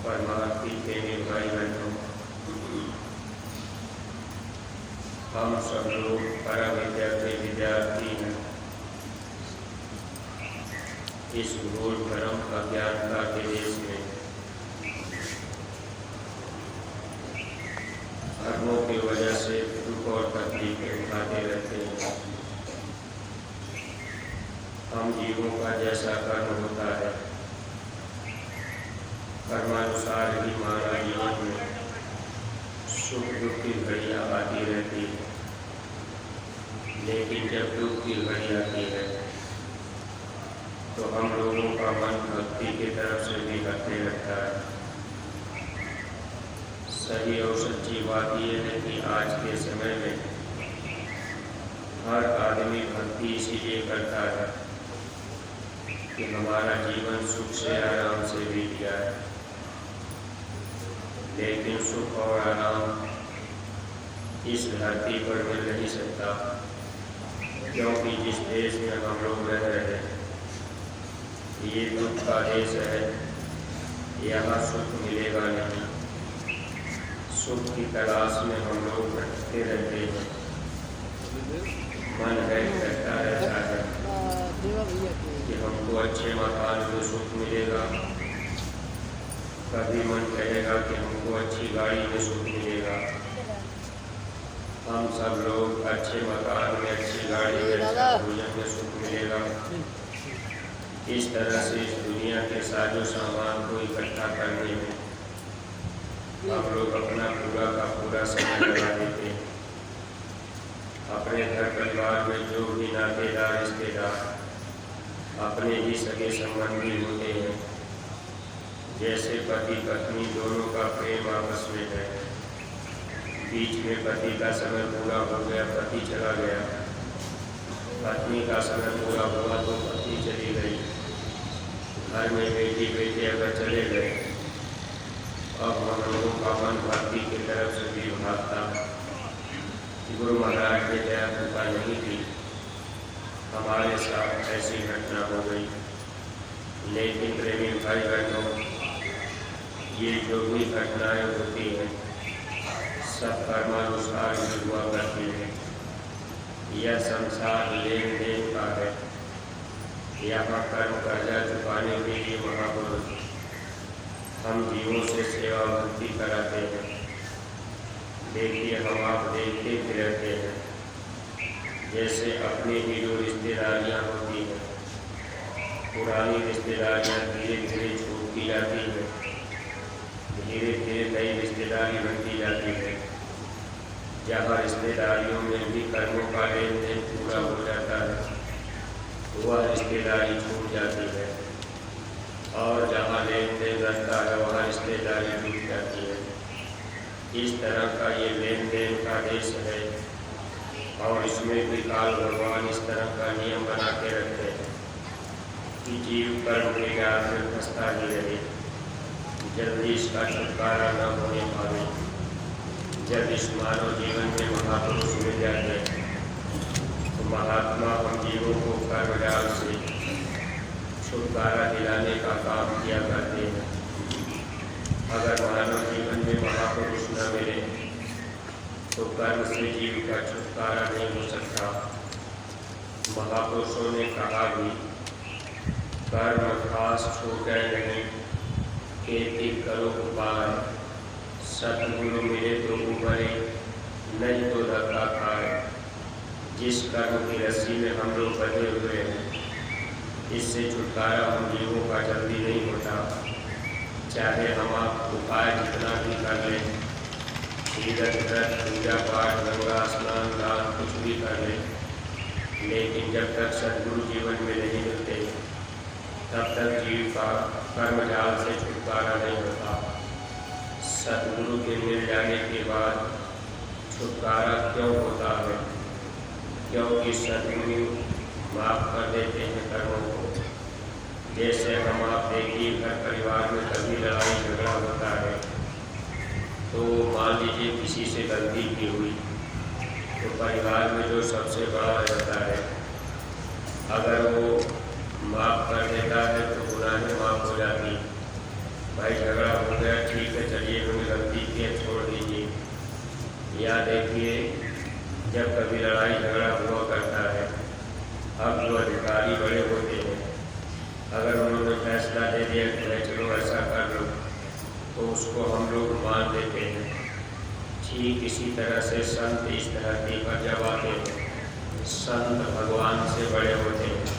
परमार्थी के भाई बहनों, हम सब लोग परम विद्या के विद्यार्थी हैं। इस घोर भ्रम अज्ञानता के देश में धर्मों की वजह से दुख और तकलीफें उठाते रहते हैं। हम जीवों का जैसा कर्म होता है, कर्मानुसार ही मानव जीवन में सुख दुख की घड़ियाँ आती रहती है। लेकिन जब दुख की घड़ी आती है तो हम लोगों का मन भक्ति की तरफ से भी हटने लगता है। सही और सच्ची बात यह है कि आज के समय में हर आदमी भक्ति इसीलिए करता है कि हमारा जीवन सुख से आराम से बीत जाए। लेकिन सुख और आराम इस धरती पर मिल नहीं सकता, क्योंकि जिस देश में हम लोग रह रहे हैं ये दुख का देश है। यहाँ सुख मिलेगा नहीं। सुख की तलाश में हम लोग भटकते रहते हैं। मन है कहता रहता है कि हमको अच्छे मकान में सुख मिलेगा, कभी मन कहेगा कि हमको अच्छी गाड़ी में सुख मिलेगा। हम सब लोग अच्छे मकान में, अच्छी गाड़ी में, अच्छा भोजन में सुख मिलेगा, इस तरह से इस दुनिया के साजो सामान को इकट्ठा करने में हम लोग अपना पूरा का पूरा समय लगा देते हैं। अपने घर परिवार में जो भी नातेदार रिश्तेदार अपने ही सगे संबंधी होते हैं, जैसे पति पत्नी दोनों का प्रेम आपस में है, बीच में पति का समय पूरा हो गया, पति चला गया, पत्नी का समय पूरा हुआ तो पत्नी चली गई, घर में बेटी बेटे अगर चले गए, अब हम लोगों का मन भक्ति की तरफ से भी भागता। गुरु महाराज की दया कृपा नहीं थी, हमारे साथ ऐसी घटना हो गई। लेकिन प्रेमी भाई बहनों, ये जो भी घटनाएं होती हैं सब कर्मानुसार ही हुआ करती है। यह संसार लेन देन का है। यहाँ कर्म कर्जा चुकाने के लिए महापुरुष हम जीवों से सेवा भक्ति कराते हैं। देखिए, हम आप देखते भी रहते हैं, जैसे अपनी ही जो रिश्तेदारियाँ होती हैं, पुरानी रिश्तेदारियाँ धीरे धीरे छूटती जाती हैं, धीरे धीरे नई रिश्तेदारी बनती जाती है। जहाँ रिश्तेदारियों में भी कर्मों का लेन देन पूरा हो जाता है, वह रिश्तेदारी छूट जाती है, और जहाँ लेन देन रहता है वहाँ रिश्तेदारी टूट जाती है। इस तरह का ये लेन देन का देश है, और इसमें भी काल भगवान इस तरह का नियम बना के रखते हैं कि जीव कर्म के ज्ञान में फंसता ही रहे, जल्दी इसका छुटकारा न होने पावे। जब इस मानव जीवन में महापुरुष मिल जाते हैं तो महात्मा हम जीवों को कर्म जाल से छुटकारा दिलाने का काम किया करते हैं। अगर मानव जीवन में महापुरुष न मिले तो कर्म से जीव का छुटकारा नहीं हो सकता। महापुरुषों ने कहा भी, कर्म खास छूटे नहीं, खेती करो उपाय, सतगुरु मिले तो उभरे, नहीं तो धक्का खाए। जिस कर्म की रस्सी में हम लोग बंधे हुए हैं, इससे छुटकारा हम जीवों का जल्दी नहीं होता। चाहे हम आप उपाय जितना भी कर लें, तीर्थ व्रत पूजा पाठ गंगा स्नान दान कुछ भी कर लें, लेकिन जब तक सद्गुरु जीवन में नहीं मिलते तब तक जीव का कर्म जाल से छुटकारा नहीं होता। सद्गुरु के मिल जाने के बाद छुटकारा क्यों होता है? क्योंकि सद्गुरु माफ कर देते हैं कर्मों को। जैसे हम आप देखिए, घर परिवार में कभी लड़ाई झगड़ा होता है तो मान लीजिए किसी से गलती की हुई, तो परिवार में जो सबसे बड़ा रहता है, अगर वो माफ़ कर देता है तो गुनाहें माफ़ हो जाती। भाई झगड़ा हो गया उसको हम लोग मान लेते हैं। ठीक इसी तरह से संत इस धरती पर जब आते हैं, संत भगवान से बड़े होते हैं,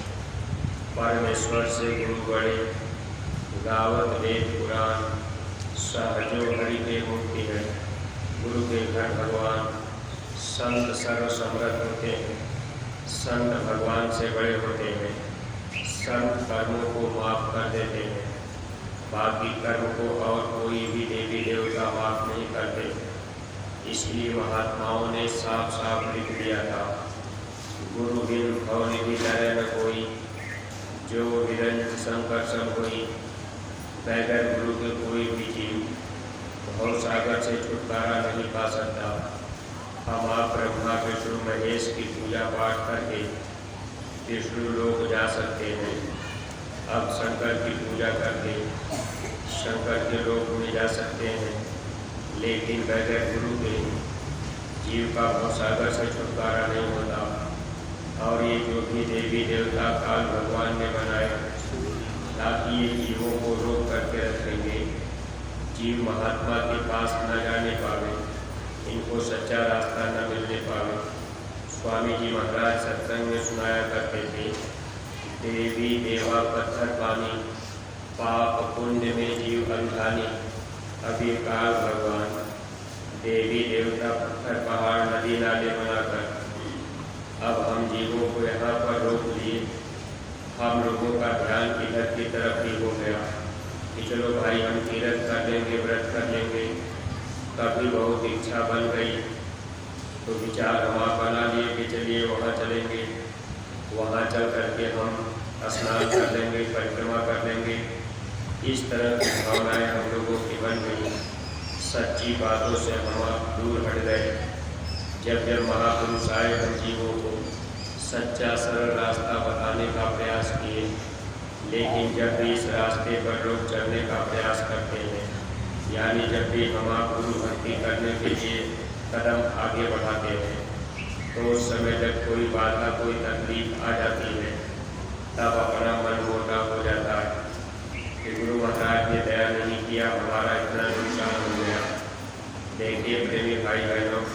परमेश्वर से गुरु बड़े, गावत वेद पुराण, सहजो हरि के मुक्ति है, गुरु के घर भगवान। संत सर्व समृद्ध होते हैं, संत भगवान से बड़े होते हैं, संत कर्मों को माफ कर देते हैं, बाकी कर्म को और कोई भी देवी देवता माफ नहीं करते। इसलिए महात्माओं ने साफ साफ लिख दिया था, गुरु बिन भवनिधि तरह न कोई, जो निरंजन शंकर सब होई, बगैर गुरु के कोई भी जीव भव सागर से छुटकारा नहीं पा सकता। हम आप ब्रह्मा विष्णु महेश की पूजा पाठ करके विष्णु लोक जा सकते हैं, अब शंकर की पूजा करके शंकर के लोक में जा सकते हैं, लेकिन बगैर गुरु के जीव का भवसागर से छुटकारा नहीं होता। और ये जो भी देवी देवता काल भगवान ने बनाए, ताकि ये जीवों को रोक करके रखेंगे, जीव महात्मा के पास न जाने पावे, इनको सच्चा रास्ता न मिलने पावे। स्वामी जी महाराज सत्संग में सुनाया करते थे, देवी देवा पत्थर पानी, पाप पुण्य में जीव अंधानी, अभी काल भगवान। देवी देवता पत्थर पहाड़ नदी नाले बनाकर अब हम जीवों को यहाँ पर रोक लिए। हम लोगों का ध्यान इधर की तरफ ही हो गया कि चलो भाई हम तीर्थ कर लेंगे, व्रत कर लेंगे। कभी बहुत इच्छा बन गई तो विचार हम बना लिए कि चलिए वहाँ चलेंगे, वहाँ चल करके हम स्नान कर लेंगे, परिक्रमा कर लेंगे। इस तरह की भावनाएं हम लोगों की बन गई। सच्ची बातों से हम दूर हट गए। जब जब महापुरुष आए हम जीवों को सच्चा सरल रास्ता बताने का प्रयास किए, लेकिन जब भी इस रास्ते पर लोग चलने का प्रयास करते हैं, यानी जब भी हम गुरु भक्ति करने के लिए कदम आगे बढ़ाते हैं, तो उस समय जब कोई बाधा कोई तकलीफ आ जाती है, तब अपना मन मोटा हो जाता है कि गुरु महाराज ने दया नहीं किया, हमारा इतना नुकसान हो गया। देखिए प्रेमी भाई बहनों,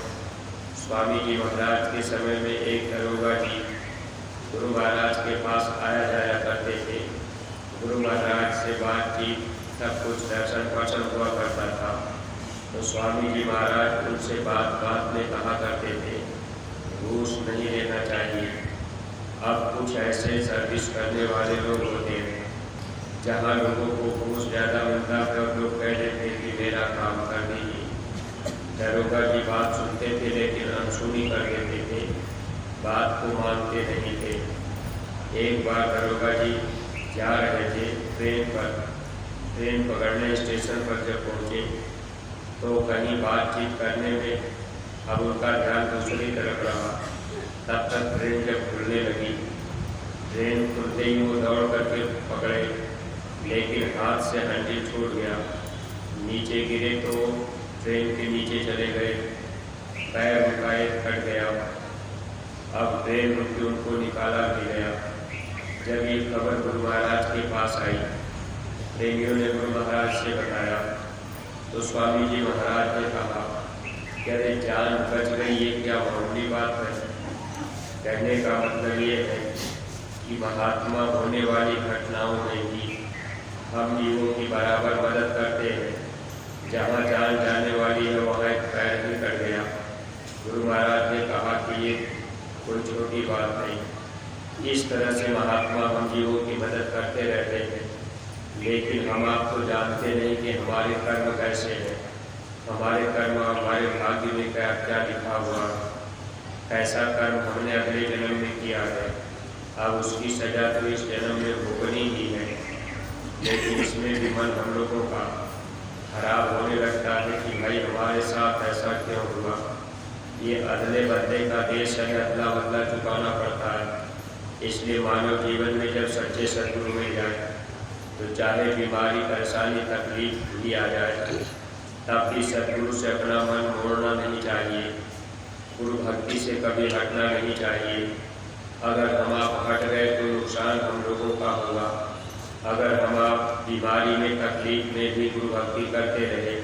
स्वामी जी महाराज के समय में एक दरोगा जी गुरु महाराज के पास आया जाया करते थे। गुरु महाराज से बातचीत सब कुछ दर्शन पर्शन हुआ करता था। तो स्वामी जी महाराज उनसे बात बात में कहा करते थे, घूस नहीं लेना चाहिए। अब कुछ ऐसे सर्विस करने वाले लोग होते हैं जहाँ लोगों को घूस ज़्यादा मिलता है और लोग कह देते कि मेरा काम कर दीजिए। दरोगा जी बात सुनते थे लेकिन अनसुनी कर देते थे, बात को मानते नहीं थे। एक बार दरोगा जी जा रहे थे ट्रेन पकड़ने स्टेशन पर जब पहुँचे तो कहीं बातचीत करने में अब उनका ध्यान दूसरी तरफ रहा। तब तक ट्रेन जब खुलने लगी, ट्रेन खुलते ही वो दौड़ करके पकड़े, लेकिन हाथ से हैंडल छूट गया, नीचे गिरे तो ट्रेन के नीचे चले गए, पैर उनका एक कट गया। अब ट्रेन रुकी, उनको निकाला भी गया। जब ये खबर गुरु महाराज के पास आई, प्रेमियों ने गुरु महाराज से बताया, तो स्वामी जी महाराज ने कहा कि अरे जान बच गई, ये क्या मामूली बात है। कहने का मतलब ये है कि महात्मा होने वाली घटनाओं में भी हम जीवों की बराबर मदद करते हैं। जहाँ जान जाने वाली है वहाँ एक पैर ही कट गया। गुरु महाराज ने कहा कि ये कोई छोटी बात नहीं। इस तरह से महात्मा हम जीवों की मदद करते रहते हैं, लेकिन हम आपको जानते नहीं कि हमारे कर्म कैसे हैं, हमारे कर्म हमारे भाग्य में क्या क्या लिखा हुआ, कैसा कर्म हमने अगले जन्म में किया है। अब उसकी सजा तो इस जन्म में भुगतनी ही है, लेकिन इसमें भी मन हम लोगों का खराब होने लगता है कि भाई हमारे साथ ऐसा क्यों हुआ। ये अदले बदले का देश है, अदला बदला चुकाना पड़ता है। इसलिए मानव जीवन में जब सच्चे सद्गुरु मिल जाए तो चाहे बीमारी परेशानी तकलीफ भी आ जाए, तब भी सद्गुरु से अपना मन मोड़ना नहीं चाहिए, गुरु भक्ति से कभी हटना नहीं चाहिए। अगर हम आप हट गए तो नुकसान हम लोगों का होगा। अगर हम आप बीमारी में, तकलीफ में भी गुरु भक्ति करते रहे।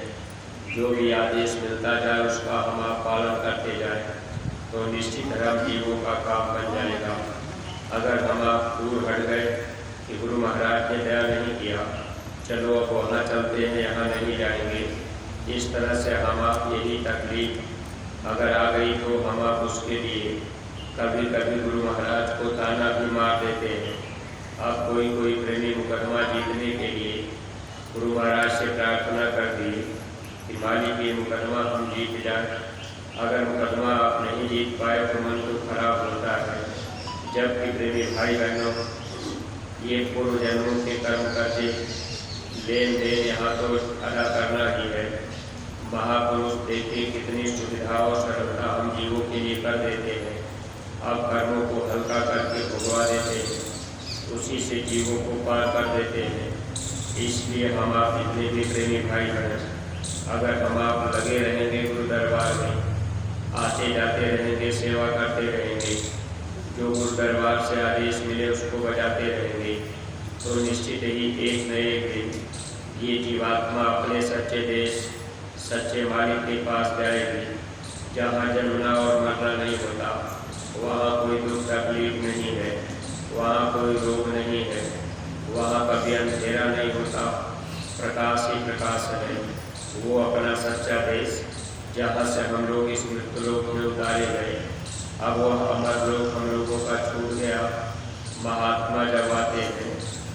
जो भी आदेश मिलता जाए उसका हम आप पालन करते जाए तो निश्चित हम जीवों का काम बन जाएगा। अगर हम आप दूर हट गए कि गुरु महाराज ने दया नहीं किया, चलो अब वहाँ चलते हैं, यहाँ नहीं जाएंगे, इस तरह से हम आप यही तकलीफ अगर आ गई तो हम आप उसके लिए कभी कभी गुरु महाराज को ताना भी मार देते हैं। अब कोई प्रेमी मुकदमा जीतने के लिए गुरु महाराज से प्रार्थना कर दी कि मालिक ये मुकदमा हम जीत जाए। अगर मुकदमा आप नहीं जीत पाए तो मन तो खराब होता है। जबकि प्रेमी भाई बहनों, ये पूर्व जन्मों के कर्म करके लेन देन यहाँ तो अदा करना ही है। महापुरुष देखे कितनी सुविधा और सरलता हम जीवों के लिए कर देते हैं। अब कर्मों को हल्का करके भुगवा देते हैं, उसी से जीवों को पार कर देते हैं। इसलिए हम आप जितने भी प्रेमी भाई बहन, अगर हम आप लगे रहेंगे गुरु दरबार में, आते जाते रहेंगे, सेवा करते रहेंगे, जो गुरु दरबार से आदेश मिले उसको बजाते रहेंगे, तो निश्चित ही एक न एक दिन ये जीवात्मा अपने सच्चे देश, सच्चे मालिक के पास जाएगी, जहाँ जन्मना और मरना नहीं होता, वहाँ कोई दुख तकलीफ नहीं है, वहाँ कोई रोग नहीं है, वहाँ कभी अंधेरा नहीं होता, प्रकाश ही प्रकाश है। वो अपना सच्चा देश जहाँ से हम लोग इस मृत्युलोक में उतारे गए, अब वह अमर लोक हम लोगों का छूट गया। महात्मा जब आते हैं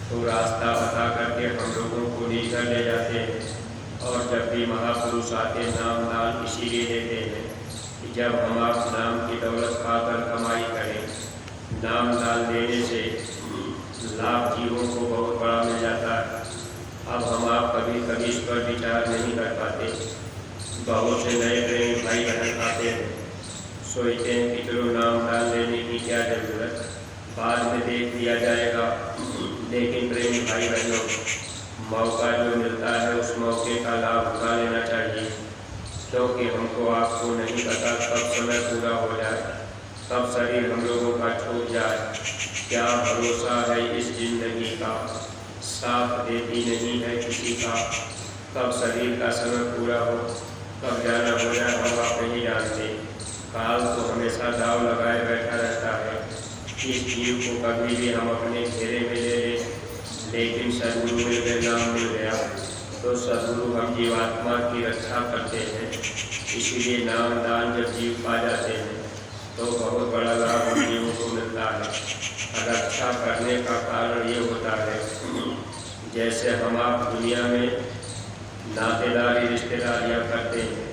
तो रास्ता बता करके हम लोगों को लेकर ले जाते हैं। और जब भी महापुरुष आते नाम दान इसीलिए देते हैं कि जब हम आप नाम की दौलत खाकर कमाई करें, नाम दान देने से लाभ जीवों को बहुत बड़ा मिल जाता है। अब हम आप कभी कभी इस पर विचार नहीं कर पाते। बहुत से नए प्रेमी भाई बहन आते हैं, सोचते हैं कि चलो नाम दान देने की क्या जरूरत, बाद में देख लिया जाएगा। लेकिन प्रेमी भाई बहनों, मौका जो मिलता है उस मौके का लाभ उठा लेना चाहिए, क्योंकि हमको आपको नहीं पता कब समय पूरा हो जाए, कब शरीर हम लोगों का छूट जाए। क्या भरोसा है इस जिंदगी का, साथ देती नहीं है किसी का। कब शरीर का समय पूरा हो, कब जाना हो जाए हम आप नहीं जानते। काल तो हमेशा दाव लगाए बैठा रहता है। इस जीव को कभी भी हम अपने घेरे में ले लें, लेकिन सदगुरु मिल गए, नाम मिल गया तो सदगुरु हम जीवात्मा की रक्षा करते हैं। इसीलिए नाम दान जब जीव पा जाते हैं तो बहुत बड़ा लाभ हम जीवों को मिलता है। रक्षा करने का कारण ये होता है, जैसे हम आप दुनिया में नातेदारी रिश्तेदारियाँ करते हैं।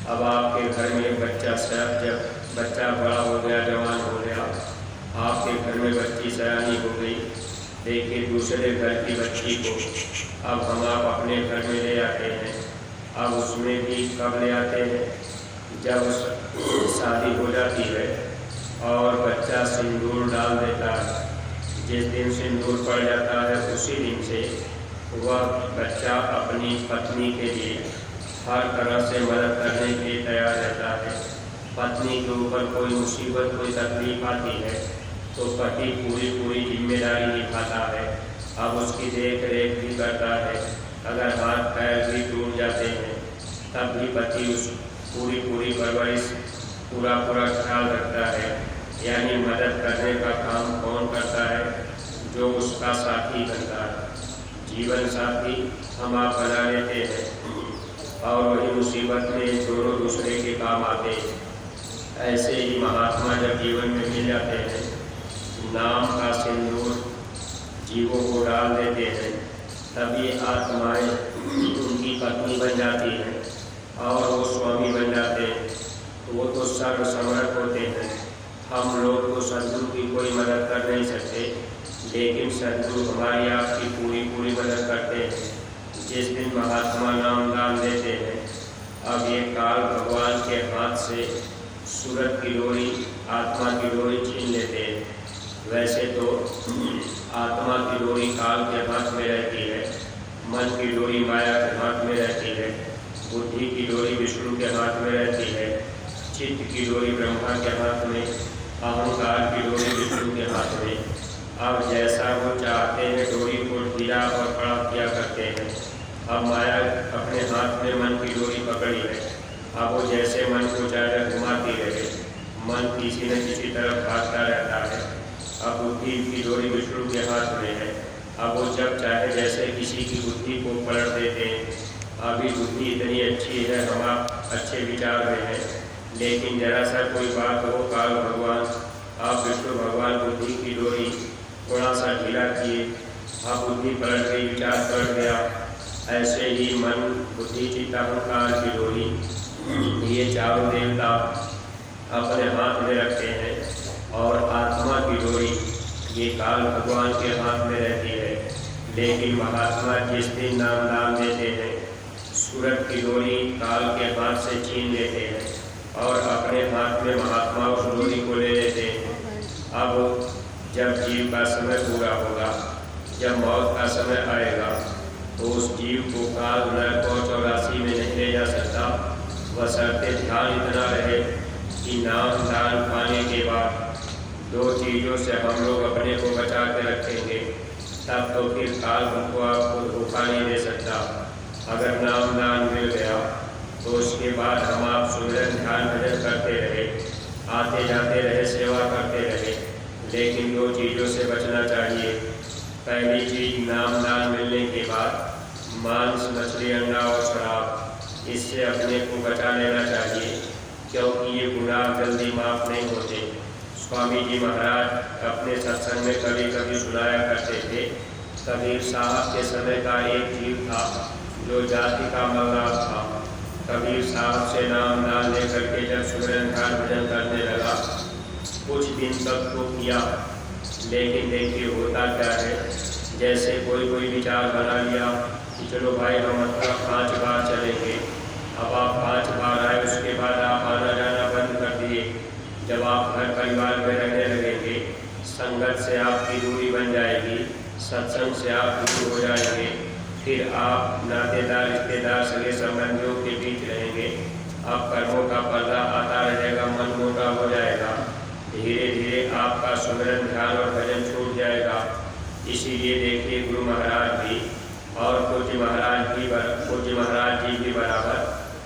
अब आपके घर में बच्चा जब बच्चा बड़ा हो गया, जवान हो गया, आपके घर में बच्ची सयानी हो गई, देखिए दूसरे घर की बच्ची को अब हम आप अपने घर में ले आते हैं। अब उसमें भी कब ले आते हैं, जब शादी हो जाती है और बच्चा सिंदूर डाल देता है। जिस दिन सिंदूर पड़ जाता है उसी दिन से वह बच्चा अपनी पत्नी के लिए हर तरह से मदद करने के लिए तैयार रहता है। पत्नी के ऊपर कोई मुसीबत, कोई तकलीफ आती है तो पति पूरी जिम्मेदारी निभाता है। अब उसकी देख रेख भी करता है। अगर हाथ पैर भी टूट जाते हैं तब भी पति उस पूरी परवरिश, पूरा ख्याल रखता है। यानी मदद करने का काम कौन करता है, जो उसका साथी बनता है। जीवन साथी हम आप बना लेते हैं और वही मुसीबत में दोनों दूसरे के काम आते हैं। ऐसे ही महात्मा जब जीवन में मिल जाते हैं, नाम का सिंदूर जीवों को डाल देते हैं, तब ये आत्माएँ उनकी पत्नी बन जाती हैं और वो स्वामी बन जाते हैं। वो तो सर्वसमर्थ होते हैं। हम लोग तो सदगुरु की कोई मदद कर नहीं सकते, लेकिन सदगुरु हमारी आपकी पूरी मदद करते हैं। जिस दिन महात्मा नाम दान देते हैं, अब ये काल भगवान के हाथ से सूरत की डोरी, आत्मा की डोरी छीन लेते हैं। वैसे तो आत्मा की डोरी काल के हाथ में रहती है, मन की डोरी माया के हाथ में रहती है, बुद्धि की डोरी विष्णु के हाथ में रहती है, चित्त की डोरी ब्रह्मा के हाथ में, अहंकार की डोरी विष्णु के हाथ में। अब जैसा वो चाहते हैं डोरी को ढीला और कड़ा किया अब माया अपने हाथ में मन की डोरी पकड़ी है। अब वो जैसे मन को ज़्यादा घुमाती रहे, मन किसी न किसी तरफ भागता रहता है। अब बुद्धि की डोरी विष्णु के हाथ में है। अब वो जब चाहे जैसे किसी की बुद्धि को पलट देते हैं। अभी बुद्धि इतनी अच्छी है, हम आप अच्छे विचार में हैं, लेकिन जरा सा कोई बात हो, काल भगवान आप विष्णु भगवान बुद्धि की डोरी थोड़ा सा ढीला किए, अब बुद्धि पलट गई, विचार पलट गया। ऐसे ही मन, बुद्धि, चित्त, अहंकार की डोरी ये चारों देवता अपने हाथ में रखते हैं, और आत्मा की डोरी ये काल भगवान के हाथ में रहती है। लेकिन महात्मा जिस दिन नाम दान देते हैं, सूरत की डोरी काल के हाथ से छीन लेते हैं और अपने हाथ में महात्मा उस डोरी को ले लेते हैं। अब जब जीव का समय पूरा होगा, जब मौत का समय आएगा, तो उस जीव को काल नरक और 84 में नहीं ले जा सकता। बशर्ते ध्यान इतना रहे कि नाम दान पाने के बाद 2 चीज़ों से हम लोग अपने को बचा के रखेंगे, तब तो फिर काल हमको आपको धोखा नहीं दे सकता। अगर नाम दान मिल गया तो उसके बाद हम आप सुमिरन ध्यान भजन करते रहे, आते जाते रहे, सेवा करते रहे, लेकिन 2 चीज़ों से बचना चाहिए। पहली चीज़, नाम दान मिलने के बाद मांस, मछली, अंडा और शराब, इससे अपने को बचा लेना चाहिए, क्योंकि ये गुनाह जल्दी माफ़ नहीं होते। स्वामी जी महाराज अपने सत्संग में कभी कभी सुनाया करते थे, कबीर साहब के समय का एक जीव था जो जाति का मल्लाह था। कबीर साहब से नाम दान लेकर के जब सुमिरन ध्यान भजन करने लगा, कुछ दिन तक तो किया, लेकिन देखिए होता क्या है, जैसे कोई विचार बना लिया कि चलो भाई हम 5 बार चलेंगे। अब आप 5 बार आए, उसके बाद आप आना जाना बंद कर दिए। जब आप घर परिवार में रहने लगेंगे, संगत से आपकी दूरी बन जाएगी, सत्संग से आप दूर हो जाएंगे, फिर आप नातेदार, रिश्तेदार, सगे संबंधियों के बीच रहेंगे। अब कर्मों का पर्दा आता रहेगा, मन मोटा हो जाएगा, धीरे धीरे आपका सुमिरन ध्यान और भजन छूट जाएगा। इसीलिए देखिए गुरु महाराज भी और पूज्य महाराज जी भी बराबर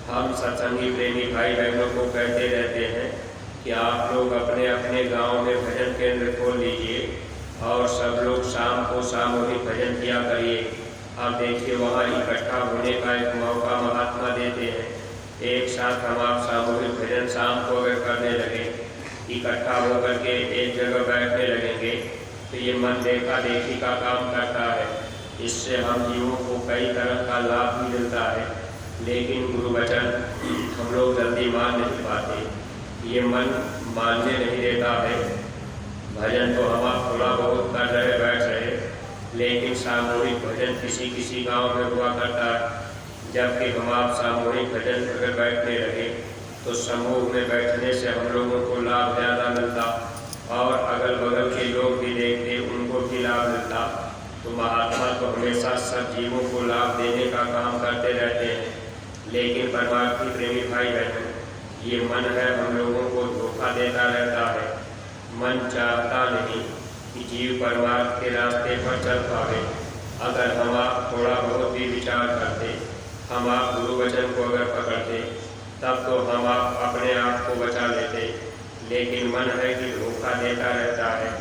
हम सत्संगी प्रेमी भाई बहनों को कहते रहते हैं कि आप लोग अपने अपने गांव में भजन केंद्र खोल लीजिए और सब लोग शाम को सामूहिक भजन किया करिए। आप देखिए वहाँ इकट्ठा होने का एक मौका महात्मा देते हैं। एक साथ हम आप सामूहिक भजन शाम को अगर करने लगे, इकट्ठा होकर के एक जगह बैठने लगेंगे, तो ये मन देखा देखी का काम करता है। इससे हम जीवों को कई तरह का लाभ भी मिलता है, लेकिन गुरु वचन हम लोग जल्दी मान नहीं पाते। ये मन मानने नहीं देता है। भजन तो हम आप थोड़ा बहुत कर रहे, बैठ रहे, लेकिन सामूहिक भजन किसी गांव में हुआ करता है। जबकि हम आप सामूहिक भजन अगर बैठने लगे, तो समूह में बैठने से हम लोगों को लाभ ज़्यादा मिलता, और अगल बगल के लोग भी देखते, उनको भी लाभ मिलता। तो महात्मा तो हमेशा सब जीवों को लाभ देने का काम करते रहते हैं, लेकिन परमार्थी प्रेमी भाई बहन, ये मन है हम लोगों को धोखा देता रहता है। मन चाहता नहीं कि जीव परमार्थ के रास्ते पर चल पावे। अगर हम आप थोड़ा बहुत भी विचार करते, हम आप गुरु वचन को अगर पकड़ते, तब तो हम आप अपने आप को बचा लेते, लेकिन मन है कि धोखा देता रहता है।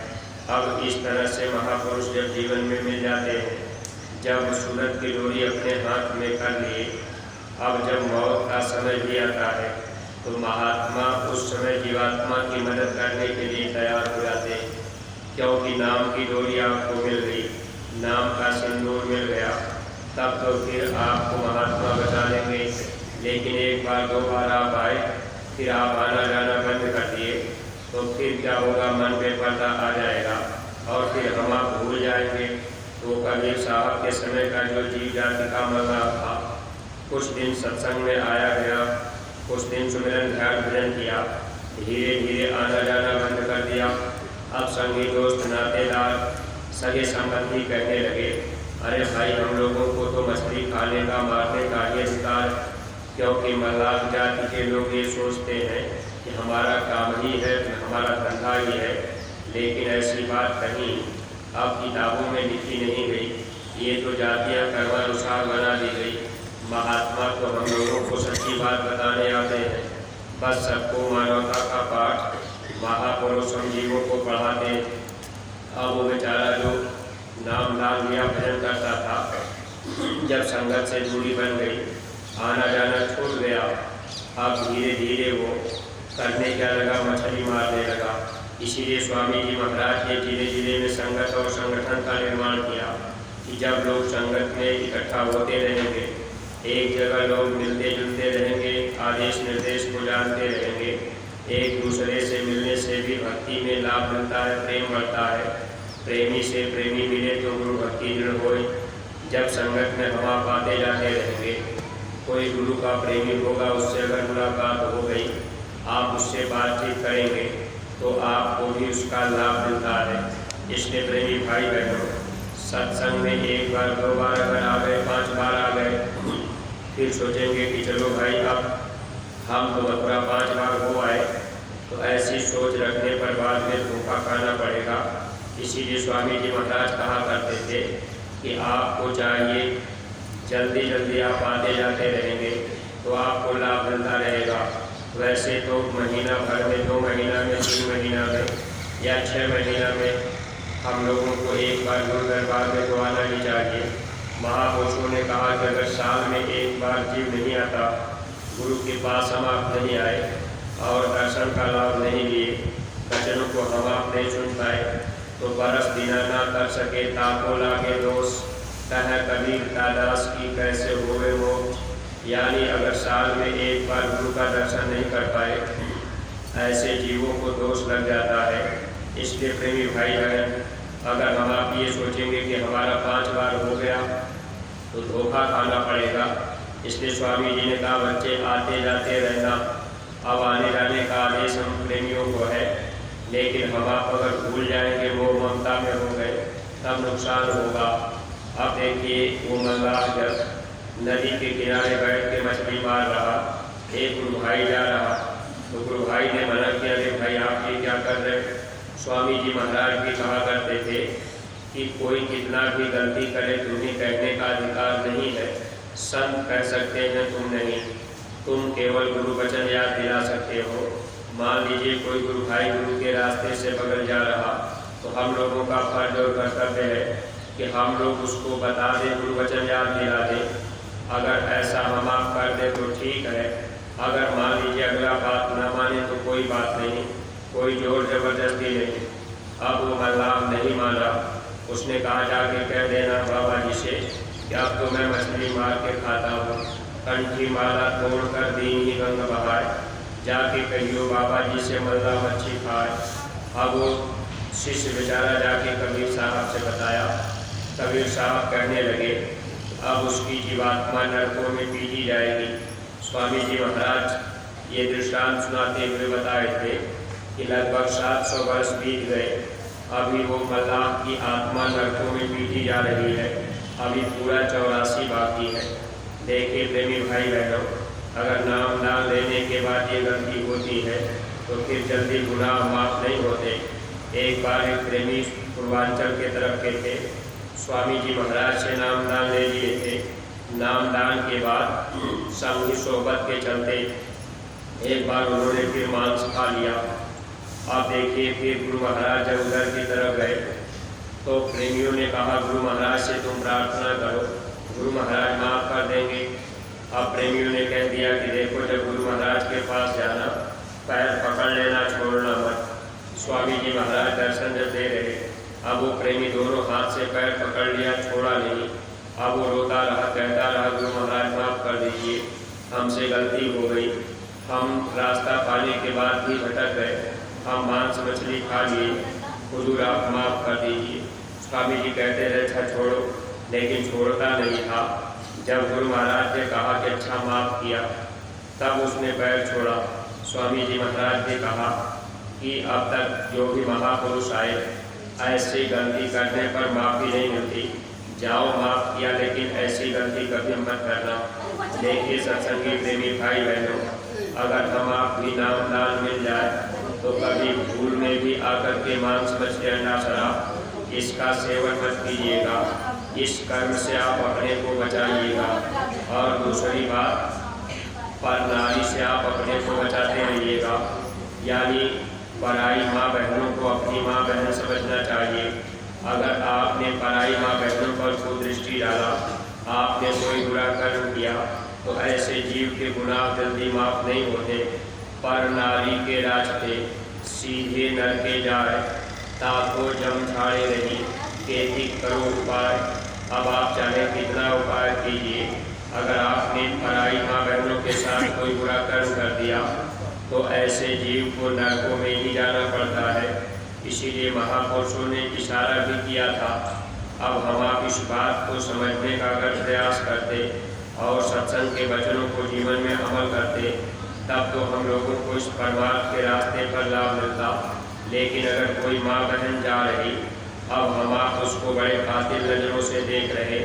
अब इस तरह से महापुरुष जब जीवन में मिल जाते हैं, जब सूरत की डोरी अपने हाथ में कर लिए, अब जब मौत का समय भी आता है, तो महात्मा उस समय जीवात्मा की मदद करने के लिए तैयार हो जाते हैं, क्योंकि नाम की डोरी आपको मिल गई, नाम का सिंदूर मिल गया, तब तो फिर आपको महात्मा बचा लेंगे। लेकिन एक बार 2 बार आप आए, फिर आप आना जाना बंद कर दिए, तो फिर क्या होगा, मन पे पर्दा आ जाएगा और फिर हम आप भूल जाएंगे। तो कबीर साहब के समय का जो जीव जाति का मरना था, कुछ दिन सत्संग में आया गया, कुछ दिन सुमिरन ध्यान भजन किया, धीरे धीरे आना जाना बंद कर दिया। अब संगी दोस्त, नातेदार, सगे संबंधी कहने लगे, अरे भाई हम लोगों को तो मछली खाने का, मारने का ही अधिकार, क्योंकि मल्लाह जाति के लोग ये सोचते हैं कि हमारा काम ही है, हमारा धंधा ही है। लेकिन ऐसी बात कहीं अब किताबों में लिखी नहीं गई। ये तो जातियाँ कर्मानुसार बना दी गई। महात्मा तो हम लोगों को सच्ची बात बताने आते हैं, बस सबको मानवता का पाठ महापुरुष हम जीवों को पढ़ाते हैं। अब वो बेचारा जो नाम दान लिया भजन करता था, जब संगत से दूरी बन गई, आना जाना छूट गया, अब धीरे धीरे वो करने क्या लगा, मछली मारने लगा। इसीलिए स्वामी जी महाराज ने धीरे धीरे में संगत और संगठन का निर्माण किया कि जब लोग संगत में इकट्ठा होते रहेंगे, एक जगह लोग मिलते जुलते रहेंगे, आदेश निर्देश को जानते रहेंगे, एक दूसरे से मिलने से भी भक्ति में लाभ मिलता है, प्रेम बढ़ता है। प्रेमी से प्रेमी मिले तो गुरु भक्ति दृढ़ होए। जब संगत में हम आप आते जाते रहेंगे, कोई गुरु का प्रेमी होगा, उससे अगर मुलाकात हो गई, आप उससे बातचीत करेंगे तो आपको भी उसका लाभ मिलता है। इसलिए प्रेमी भाई बहनों, सत्संग में एक बार, दो बार अगर आ गए, 5 बार आ गए, फिर सोचेंगे कि चलो भाई अब हम तो मथुरा 5 बार हो आए, तो ऐसी सोच रखने पर बाद में धोखा खाना पड़ेगा। इसीलिए स्वामी जी महाराज कहा करते थे कि आपको चाहिए जल्दी जल्दी आप आते जाते रहेंगे तो आपको लाभ मिलता रहेगा। वैसे तो महीना भर में, 2 महीना में, 3 महीना में या 6 महीना में हम लोगों को एक बार गुरु दरबार में तो आना ही चाहिए। महापुरुषों ने कहा कि अगर साल में एक बार जीव नहीं आता, गुरु के पास हम आप नहीं आए और दर्शन का लाभ नहीं लिए, वचनों को हम आप नहीं सुन पाए, तो बरस बिना ना कर सके ताको लागे दोष, कह कबीर का दास की कैसे होवे वो। यानी अगर साल में एक बार गुरु का दर्शन नहीं कर पाए, ऐसे जीवों को दोष लग जाता है। इसलिए प्रेमी भाई बहन, अगर हम आप ये सोचेंगे कि हमारा 5 बार हो गया तो धोखा खाना पड़ेगा। इसलिए स्वामी जी ने कहा बच्चे आते जाते रहना। अब आने जाने का आदेश हम प्रेमियों को है, लेकिन हम आप अगर भूल जाएंगे, मोह ममता में हो गए, तब नुकसान होगा। अब देखिए वो मल्लाह जब नदी के किनारे बैठ के मछली मार रहा, एक गुरु भाई जा रहा, तो गुरु भाई ने मना किया, अरे भाई आप ये क्या कर रहे हैं। स्वामी जी महाराज भी कहा करते थे कि कोई कितना भी गलती करे, तुम्हें कहने का अधिकार नहीं है। संत कह सकते हैं, तुम नहीं। तुम केवल गुरु वचन याद दिला सकते हो। मान लीजिए कोई गुरु भाई गुरु के रास्ते से बगल जा रहा, तो हम लोगों का फर्ज और कर्तव्य है कि हम लोग उसको बता दें, गुरु वचन याद दिला दें। अगर ऐसा हम आप कर दें तो ठीक है। अगर मान लीजिए अगला बात ना माने तो कोई बात नहीं, कोई जोर जबरदस्ती नहीं। अब वो मल्लाह नहीं माना, उसने कहा जाके कह देना बाबा जी से कि अब तो मैं मछली मार के खाता हूँ, कंठी माला तोड़ कर दीन ही गंग बहाए, जाके कहियो बाबा जी से मल्लाह मच्छी खाए। अब वो शिष्य बेचारा जाके कबीर साहब से बताया। कबीर साहब कहने लगे अब उसकी जीवात्मा नरकों में पीटी जाएगी। स्वामी जी महाराज ये दृष्टांत सुनाते हुए बताए थे कि लगभग 700 वर्ष बीत गए, अभी वो मल्लाह की आत्मा नरकों में पीटी जा रही है, अभी पूरा 84 बाकी है। देखिए प्रेमी भाई बहनों, अगर नाम दान लेने के बाद ये गलती होती है तो फिर जल्दी गुनाह माफ नहीं होते। एक बार एक प्रेमी पूर्वांचल के तरफ के थे, स्वामी जी महाराज से नाम दान ले लिए थे। नाम दान के बाद संगी सोहबत के चलते एक बार उन्होंने फिर मांस खा लिया। अब देखिए फिर गुरु महाराज जब उधर की तरफ गए तो प्रेमियों ने कहा गुरु महाराज से तुम प्रार्थना करो, गुरु महाराज माफ़ कर देंगे। अब प्रेमियों ने कह दिया कि देखो जब गुरु महाराज के पास जाना, पैर पकड़ लेना, छोड़ना मत। स्वामी जी महाराज दर्शन जब दे रहे, अब वो प्रेमी दोनों हाथ से पैर पकड़ लिया, छोड़ा नहीं। अब वो रोता रहा, कहता रहा गुरु महाराज माफ़ कर दीजिए, हमसे गलती हो गई, हम रास्ता पाने के बाद भी भटक गए, हम मांस मछली खा लिए, हुजूर आप माफ़ कर दीजिए। स्वामी जी कहते रहे अच्छा छोड़ो, लेकिन छोड़ता नहीं था। जब गुरु महाराज ने कहा कि अच्छा माफ़ किया, तब उसने पैर छोड़ा। स्वामी जी महाराज ने कहा कि अब तक जो भी महापुरुष आए ऐसी गलती करने पर माफ़ी नहीं मिलती, जाओ माफ़ किया, लेकिन ऐसी गलती कभी मत करना। देखिए सत्संगी प्रेमी भाई बहनों, अगर हम आप भी नाम दान मिल जाए तो कभी भूल में भी आकर के मांस मछली अंडा शराब इसका सेवन मत कीजिएगा। इस कर्म से आप अपने को बचाइएगा। और दूसरी बात, पर नारी से आप अपने को बचाते रहिएगा, यानी पराई माँ बहनों को अपनी माँ बहन समझना चाहिए। अगर आपने पराई माँ बहनों पर कुदृष्टि डाला, आपने कोई बुरा कर्म किया, तो ऐसे जीव के गुनाह जल्दी माफ नहीं होते। पर नारी के रास्ते सीधे नरके जाए, ताको जम झाड़े रही, खेती करो उपाय। अब आप चाहे कितना उपाय कीजिए, अगर आपने पराई माँ बहनों के साथ कोई बुरा कर्म कर दिया, तो ऐसे जीव को नरकों में ही जाना पड़ता है। इसीलिए महापुरुषों ने इशारा भी किया था। अब हम आप इस बात को समझने का अगर प्रयास करते और सत्संग के वचनों को जीवन में अमल करते, तब तो हम लोगों को इस परमार्थ के रास्ते पर लाभ मिलता। लेकिन अगर कोई माँ बहन जा रही, अब हम आप उसको बड़े कातिल नज़रों से देख रहे,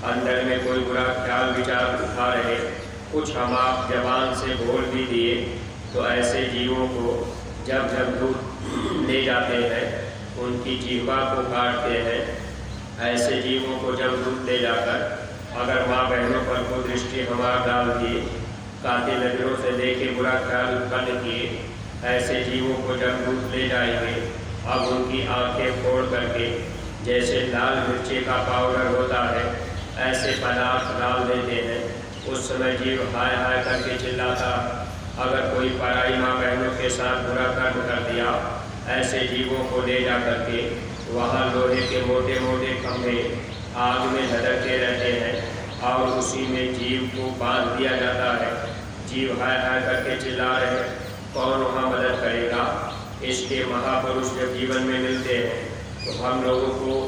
अंदर में कोई बुरा ख्याल विचार उठा रहे, कुछ हम आप जबान से बोल भी दिए, तो ऐसे जीवों को जब जब दूध ले जाते हैं, उनकी जीवा को काटते हैं। ऐसे जीवों को जब दूध ले जाकर अगर माँ बहनों पर को दृष्टि हमार डाल दिए, कातिल नजरों से देखे, बुरा ख्याल उत्पन्न किए, ऐसे जीवों को जब दूध ले जाएंगे, अब उनकी आंखें फोड़ करके जैसे लाल मिर्ची का पाउडर होता है, ऐसे पदार्थ डाल देते हैं। उस समय जीव हाय हाय करके चिल्लाता। अगर कोई पराई माँ बहनों के साथ बुरा कर्म कर दिया, ऐसे जीवों को ले जा करके वहाँ लोहे के मोटे मोटे खंभे आग में धधकते रहते हैं और उसी में जीव को बांध दिया जाता है। जीव हाय हाय करके चिल्ला रहे, कौन वहाँ मदद करेगा। इसके महापुरुष जब जीवन में मिलते हैं, तो हम लोगों को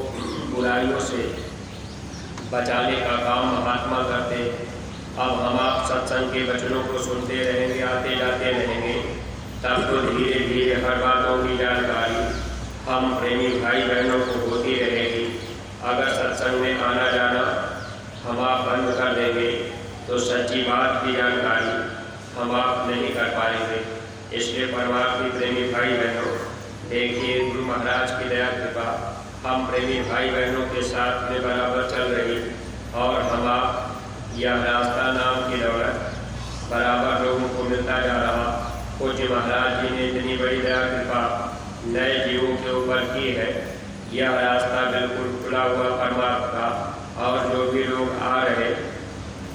बुराइयों से बचाने का काम महात्मा करते। अब हम आप सत्संग के वचनों को सुनते रहेंगे, आते जाते रहेंगे, तब तो धीरे धीरे हर बातों की जानकारी हम प्रेमी भाई बहनों को होती रहेगी। अगर सत्संग में आना जाना हम आप बंद कर देंगे, तो सच्ची बात की जानकारी हम आप नहीं कर पाएंगे। इसलिए परमात्मा प्रेमी भाई बहनों, देखिए गुरु महाराज की दया कृपा हम प्रेमी भाई बहनों के साथ में बराबर चल रही, और हम आप यह रास्ता नाम की दौलत बराबर लोगों को मिलता जा रहा। पूज्य महाराज जी ने इतनी बड़ी दया कृपा नए जीवों के ऊपर की है। यह रास्ता बिल्कुल खुला हुआ परमात्मा का, और जो भी लोग आ रहे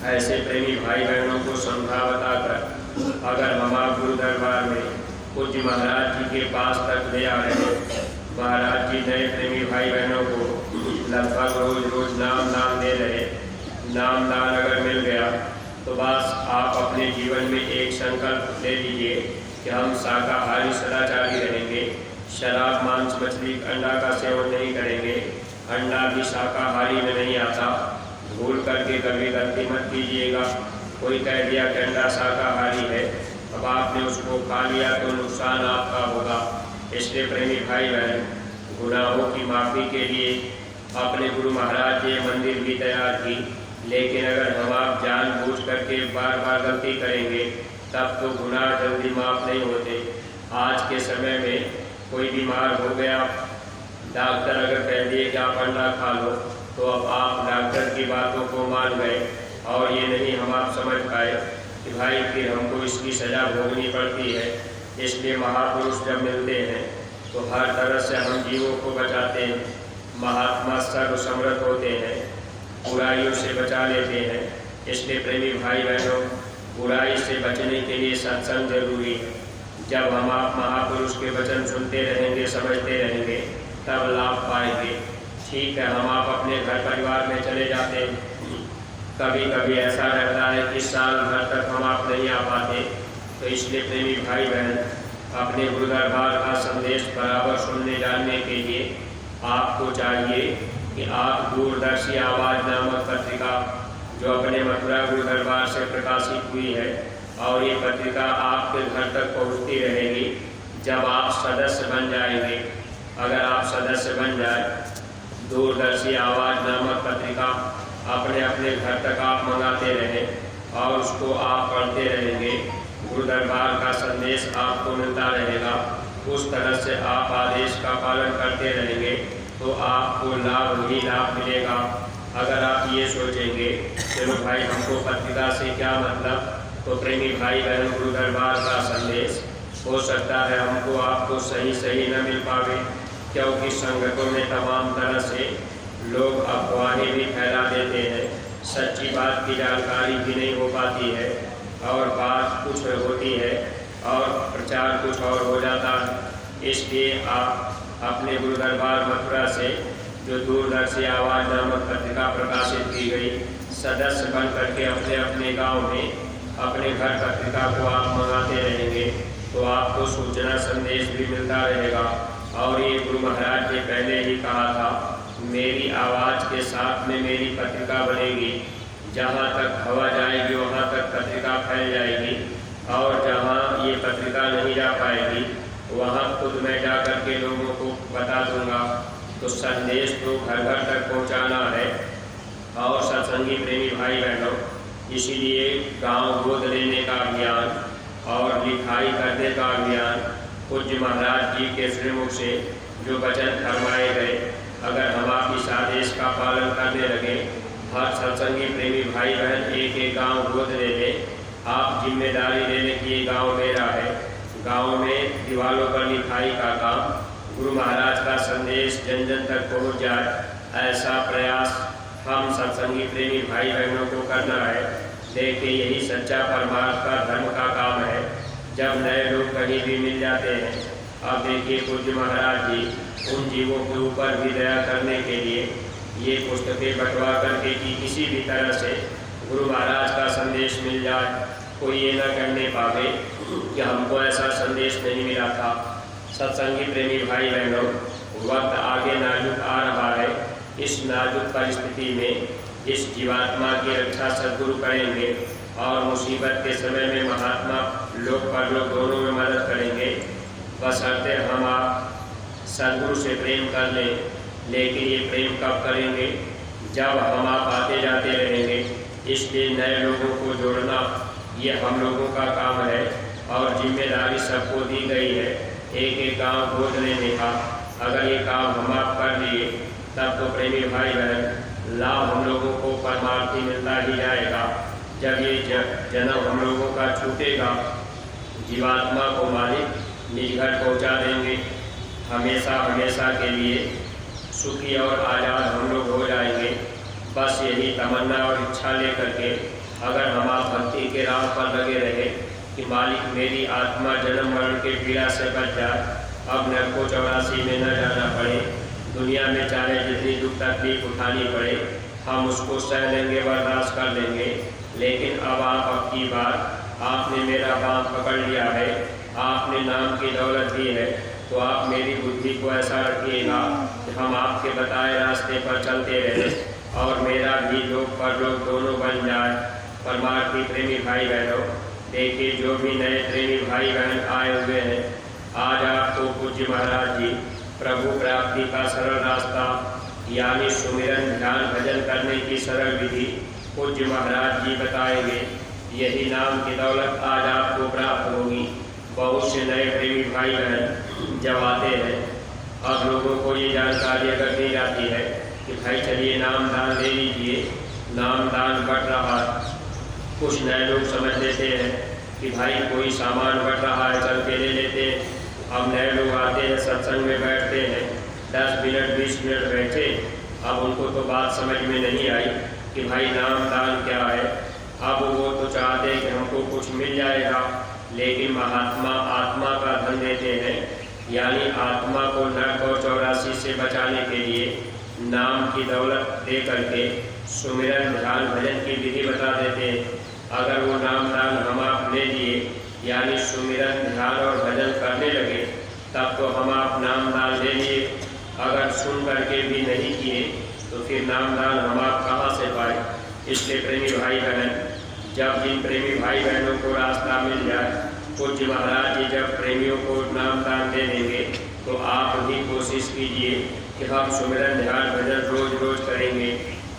ऐसे प्रेमी भाई बहनों को समझा बताकर अगर हम आप गुरु दरबार में पूज्य महाराज जी के पास तक ले आ रहे, महाराज जी नए प्रेमी भाई बहनों को लगभग रोज रोज नाम दे रहे। नाम दान अगर मिल गया, तो बस आप अपने जीवन में एक संकल्प ले लीजिए कि हम शाकाहारी सदाचारी रहेंगे, शराब मांस मछली अंडा का सेवन नहीं करेंगे। अंडा भी शाकाहारी में नहीं आता, भूल करके कभी गलती मत कीजिएगा। कोई कह दिया कि अंडा शाकाहारी है, अब आपने उसको खा लिया तो नुकसान आपका होगा। इसलिए प्रेमी भाई बहन, गुनाहों की माफ़ी के लिए अपने गुरु महाराज जी मंदिर भी तैयार की, लेकिन अगर हम आप जानबूझ करके बार बार गलती करेंगे, तब तो गुनाह जल्दी माफ़ नहीं होते। आज के समय में कोई बीमार हो गया, डॉक्टर अगर कह दिए कि आप अंडा खा लो, तो अब आप डॉक्टर की बातों को मान गए, और ये नहीं हम आप समझ पाए कि भाई फिर हमको इसकी सज़ा भोगनी पड़ती है। इसलिए महापुरुष जब मिलते हैं, तो हर तरह से हम जीवों को बचाते हैं। महात्मा सर्वसमर्थ होते हैं, बुराइयों से बचा लेते हैं। इसलिए प्रेमी भाई बहनों, बुराई से बचने के लिए सत्संग जरूरी है। जब हम आप महापुरुष के वचन सुनते रहेंगे, समझते रहेंगे, तब लाभ पाएंगे। ठीक है, हम आप अपने घर परिवार में चले जाते हैं, कभी कभी ऐसा रहता है कि साल भर तक हम आप नहीं आ पाते, तो इसलिए प्रेमी भाई बहन अपने गुरु दरबार का संदेश बराबर सुनने जानने के लिए आपको चाहिए कि आप दूरदर्शी आवाज़ नामक पत्रिका, जो अपने मथुरा गुरु दरबार से प्रकाशित हुई है, और ये पत्रिका आपके घर तक पहुंचती रहेगी जब आप सदस्य बन जाएंगे। अगर आप सदस्य बन जाए, दूरदर्शी आवाज़ नामक पत्रिका अपने अपने घर तक आप मंगाते रहें और उसको आप पढ़ते रहेंगे, गुरु दरबार का संदेश आपको मिलता रहेगा। उस तरह से आप आदेश का पालन करते रहेंगे, तो आपको लाभ ही लाभ मिलेगा। अगर आप ये सोचेंगे चलो भाई हमको पत्रिका से क्या मतलब, तो प्रेमी भाई बहन गुरु दरबार का संदेश हो सकता है हमको आपको सही सही न मिल पावे, क्योंकि संगठनों में तमाम तरह से लोग अफवाहें भी फैला देते हैं, सच्ची बात की जानकारी भी नहीं हो पाती है और बात कुछ होती है और प्रचार कुछ और हो जाता है। इसलिए आप अपने गुरु दरबार मथुरा से जो दूरदर्शी आवाज़ नामक पत्रिका प्रकाशित की गई, सदस्य बन करके अपने अपने गांव में अपने घर पत्रिका को आप मंगाते रहेंगे तो आपको सूचना संदेश भी मिलता रहेगा। और ये गुरु महाराज ने पहले ही कहा था, मेरी आवाज़ के साथ में मेरी पत्रिका बनेगी, जहाँ तक हवा जाएगी वहाँ तक पत्रिका फैल जाएगी, और जहाँ ये पत्रिका नहीं जा पाएगी वहाँ खुद मैं जा कर के लोगों को बता दूंगा। तो संदेश तो घर घर तक पहुँचाना है। और सत्संगी प्रेमी भाई बहनों, इसीलिए गांव गोद लेने का अभियान और लिखाई करने का अभियान पूज्य महाराज जी के श्रीमुख से जो वचन फरमाए गए, अगर हम आप इस आदेश का पालन करने लगे, हर सत्संगी प्रेमी भाई बहन एक एक गांव गोद ले लें, आप जिम्मेदारी लेने की ये गाँव मेरा है, गाँव में दीवारों पर लिखाई का काम, गुरु महाराज का संदेश जन जन तक पहुँच जाए, ऐसा प्रयास हम सत्संगी प्रेमी भाई बहनों को करना है। देखिए यही सच्चा परमार्थ का धर्म का काम है, जब नए लोग कहीं भी मिल जाते हैं। अब देखिए पूज्य महाराज जी उन जीवों के ऊपर भी दया करने के लिए ये पुस्तकें बंटवा करके कि किसी भी तरह से गुरु महाराज का संदेश मिल जाए, कोई ये न कहने पावे कि हमको ऐसा संदेश नहीं मिला था। सत्संगी प्रेमी भाई बहनों, वक्त आगे नाजुक आ रहा है। इस नाजुक परिस्थिति में इस जीवात्मा की रक्षा सद्गुरु करेंगे और मुसीबत के समय में महात्मा लोक परलोक दोनों में मदद करेंगे, बशर्ते हम आप सद्गुरु से प्रेम कर लें। लेकिन ये प्रेम कब करेंगे? जब हम आप आते जाते रहेंगे। इसलिए नए लोगों को जोड़ना ये हम लोगों का काम है और जिम्मेदारी सबको दी गई है, एक एक गाँव गोद लेने का। अगर ये काम हम आप कर लिए तब तो प्रेमी भाई बहन लाभ हम लोगों को परमार्थी मिलता ही जाएगा। जब ये जन्म हम लोगों का छूटेगा, जीवात्मा को मालिक निज घर पहुँचा देंगे, हमेशा हमेशा के लिए सुखी और आज़ाद हम लोग हो जाएंगे। बस यही तमन्ना और इच्छा लेकर के अगर हम आप भक्ति के राह पर लगे रहे कि मालिक मेरी आत्मा जन्म मरण के पीड़ा से बच जाए, अब नरको 84 में न जाना पड़े, दुनिया में चाहे जितनी दुख तकलीफ उठानी पड़े हम उसको सह लेंगे, बर्दाश्त कर लेंगे। लेकिन अब की बात आपने मेरा बाँध पकड़ लिया है, आपने नाम की दौलत दी है, तो आप मेरी बुद्धि को ऐसा रखिएगा कि हम आपके बताए रास्ते पर चलते रहें और मेरा भी लोक परलोक दोनों बन जाए। परमार्थी प्रेमी भाई बहनों, देखिए जो भी नए प्रेमी भाई बहन आए हुए हैं, आज आपको पूज्य महाराज जी प्रभु प्राप्ति का सरल रास्ता यानी सुमिरन ध्यान भजन करने की सरल विधि पूज्य महाराज जी बताएंगे। यही नाम की दौलत आज आपको प्राप्त होगी। बहुत से नए प्रेमी भाई बहन जब आते हैं, अब लोगों को ये जानकारी अगर दी जाती है कि भाई चलिए नाम दान दे लीजिए, नाम दान बढ़ रहा है। कुछ नए लोग समझ लेते हैं कि भाई कोई सामान बढ़ रहा है चल के ले लेते हैं। अब नए लोग आते हैं, सत्संग में बैठते हैं, 10 मिनट 20 मिनट बैठे, अब उनको तो बात समझ में नहीं आई कि भाई नाम दान क्या है। अब वो तो चाहते हैं कि हमको कुछ मिल जाएगा, लेकिन महात्मा आत्मा का धन देते हैं, यानी आत्मा को नरक और 84 से बचाने के लिए नाम की दौलत दे करके सुमिरन ध्यान भजन की विधि बता देते हैं। अगर वो नाम दान हम आप ले लिए यानी सुमिरन ध्यान और भजन करने लगे, तब तो हम आप नाम दान ले लिए। अगर सुन करके भी नहीं किए तो फिर नाम दान हम आप कहाँ से पाए। इसलिए प्रेमी भाई बहन, जब जिन प्रेमी भाई बहनों को रास्ता मिल जाए, पूज्य महाराज जी जब प्रेमियों को नाम दान दे देंगे, तो आप भी कोशिश कीजिए कि हम सुमिरन ध्यान भजन रोज रोज करेंगे।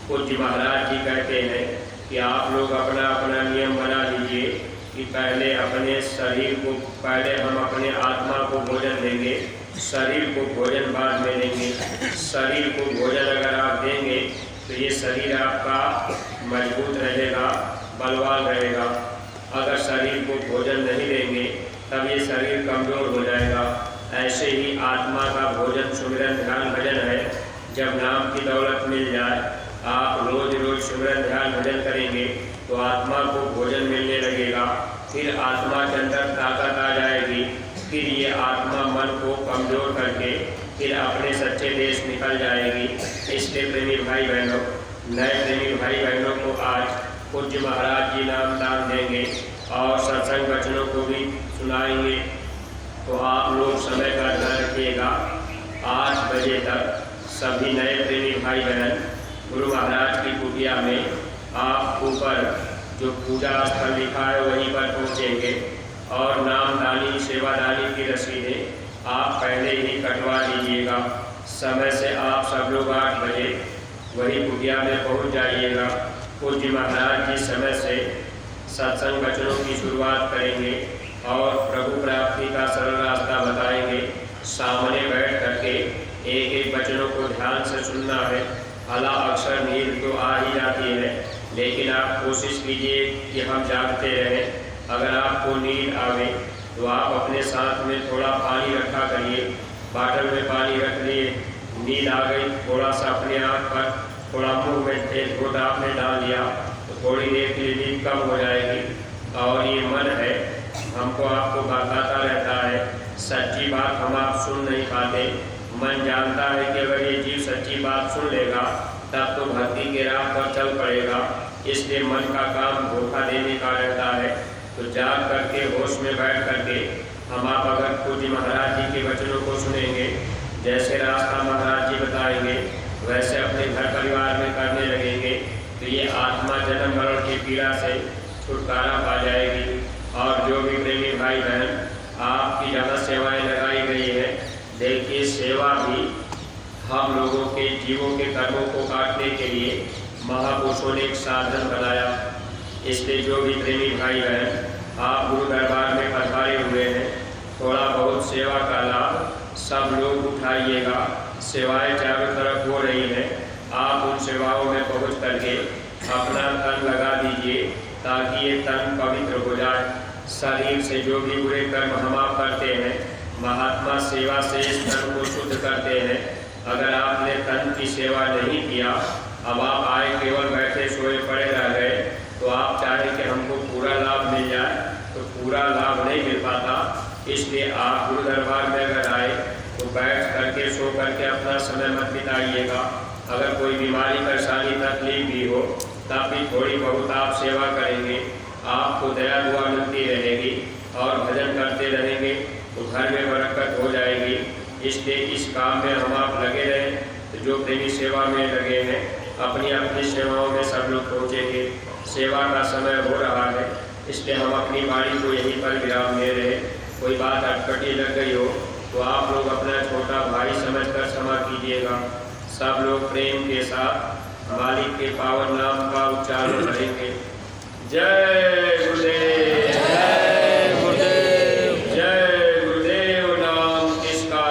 पूज्य महाराज जी कहते हैं कि आप लोग अपना अपना नियम बना लीजिए कि पहले अपने शरीर को, पहले हम अपने आत्मा को भोजन देंगे, शरीर को भोजन बाद में देंगे। शरीर को भोजन अगर आप देंगे तो ये शरीर आपका मजबूत रहेगा, बलवान रहेगा। अगर शरीर को भोजन नहीं देंगे तब ये शरीर कमज़ोर हो जाएगा। ऐसे ही आत्मा का भोजन सुमिरन ध्यान भजन है। जब नाम की दौलत मिल जाए, आप रोज रोज सुमिरन ध्यान भजन करेंगे तो आत्मा को भोजन मिलने लगेगा। फिर आत्मा के अंदर ताकत आ जाएगी। फिर ये आत्मा मन को कमज़ोर करके फिर अपने सच्चे देश निकल जाएगी। इसलिए प्रेमी भाई बहनों, नए प्रेमी भाई बहनों को आज पूज्य महाराज जी नाम दान देंगे और सत्संग वचनों को भी सुनाएंगे। तो आप लोग समय का ध्यान रखिएगा। 8 बजे तक सभी नए प्रेमी भाई बहन गुरु महाराज की कुटिया में आप ऊपर जो पूजा स्थल लिखा है वहीं पर पहुँचेंगे और नामदानी सेवादानी की रसीदें आप पहले ही कटवा लीजिएगा। समय से आप सब लोग 8 बजे वही कुटिया में पहुँच जाइएगा। पूज्य महाराज जी समय से सत्संग वचनों की शुरुआत करेंगे और प्रभु प्राप्ति का सरल रास्ता बताएंगे। सामने बैठ करके एक एक वचनों को ध्यान से सुनना है। अला अक्सर नींद तो आ ही जाती है, लेकिन आप कोशिश कीजिए कि हम जागते रहें। अगर आपको नींद आवे तो आप अपने साथ में थोड़ा पानी रखा करिए। बाटल में पानी रख लिए, नींद आ गई, थोड़ा सा अपने आँख पर थोड़ा मुँह में एक घोट आपने डाल दिया तो थोड़ी देर के लिए नींद कम हो जाएगी। और ये मन है, हमको आपको बताता रहता है, सच्ची बात हम आप सुन नहीं पाते। मन जानता है कि अगर ये जीव सच्ची बात सुन लेगा तब तो भक्ति के राह पर चल पड़ेगा। इसलिए मन का काम धोखा देने का रहता है। तो जाग करके होश में बैठ करके हम आप अगर पूज्य महाराज जी के वचनों को सुनेंगे, जैसे रास्ता महाराज जी बताएंगे वैसे अपने घर परिवार में करने लगेंगे तो ये आत्मा जन्म मरण की पीड़ा से छुटकारा पा जाएगी। और जो भी प्रेमी भाई बहन आपकी जहाँ सेवाएं लगाई गई है, देखिए सेवा भी हम लोगों के जीवों के कर्मों को काटने के लिए महापुरुषों ने एक साधन बनाया। इसलिए जो भी प्रेमी भाई बहन आप गुरु दरबार में पधारे हुए हैं, थोड़ा बहुत सेवा का लाभ सब लोग उठाइएगा। सेवाएं चारों तरफ हो रही हैं, आप उन सेवाओं में पहुंच करके अपना तन लगा दीजिए ताकि ये तन पवित्र हो जाए। शरीर से जो भी बुरे कर्म हम आप करते हैं, महात्मा सेवा से इस तन को शुद्ध करते हैं। अगर आपने तन की सेवा नहीं किया, अब आप आए केवल बैठे सोए पड़े रह गए, तो आप चाहें कि हमको पूरा लाभ मिल जाए तो पूरा लाभ नहीं मिल पाता। इसलिए आप गुरु दरबार में अगर आए तो बैठ करके सो करके अपना समय मत बिताइएगा। अगर कोई बीमारी परेशानी तकलीफ भी हो तब भी थोड़ी बहुत आप सेवा करेंगे, आपको दया दुआ मिलती रहेगी और भजन करते रहेंगे तो घर में बरकत हो जाएगी। इसलिए इस काम में हम आप लगे रहें। तो जो प्रेमी सेवा में लगे हैं अपनी अपनी सेवाओं में सब लोग पहुँचेंगे। सेवा का समय हो रहा है, इसलिए हम अपनी वाणी को यहीं पर विराम दे रहे। कोई बात अटपटी लग गई हो तो आप लोग अपना छोटा भाई समझकर क्षमा कीजिएगा। सब लोग प्रेम के साथ मालिक के पावन नाम का उच्चारण करेंगे। जय गुरुदेव, जय गुरुदेव, जय गुरुदेव। नाम किसका?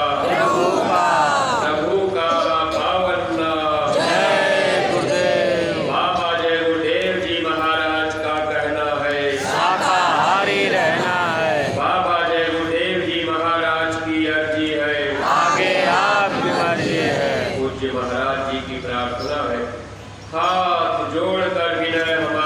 प्रभु का पावन नाम। जय गुरुदेव। बाबा जय गुरुदेव जी महाराज का कहना है शाकाहारी रहना है। बाबा जय गुरुदेव जी महाराज की अर्जी है, आगे आपकी मर्जी है। पूज्य महाराज जी की प्रार्थना है। हाथ जोड़कर विनय हमारा